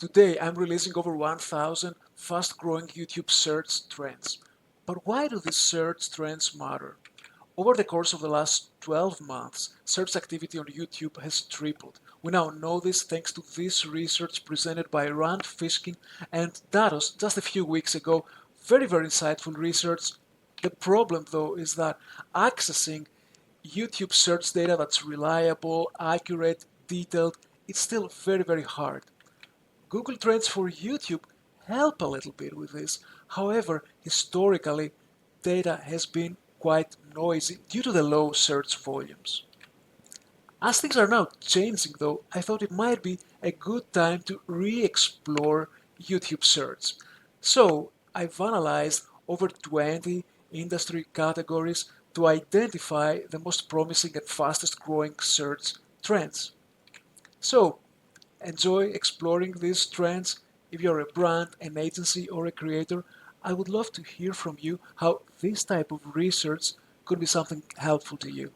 Today I'm releasing over 1000 fast-growing YouTube search trends. But why do these search trends matter? Over the course of the last 12 months, search activity on YouTube has tripled. We now know this thanks to this research presented by Rand Fishkin and Datos just a few weeks ago. Very insightful research. The problem though is that accessing YouTube search data that's reliable, accurate, detailed, it's still very hard. Google Trends for YouTube help a little bit with this. However, historically, data has been quite noisy due to the low search volumes. As things are now changing though, I thought it might be a good time to re-explore YouTube search. So I've analyzed over 20 industry categories to identify the most promising and fastest growing search trends. So enjoy exploring these trends. If you're a brand, an agency, or a creator, I would love to hear from you how this type of research could be something helpful to you.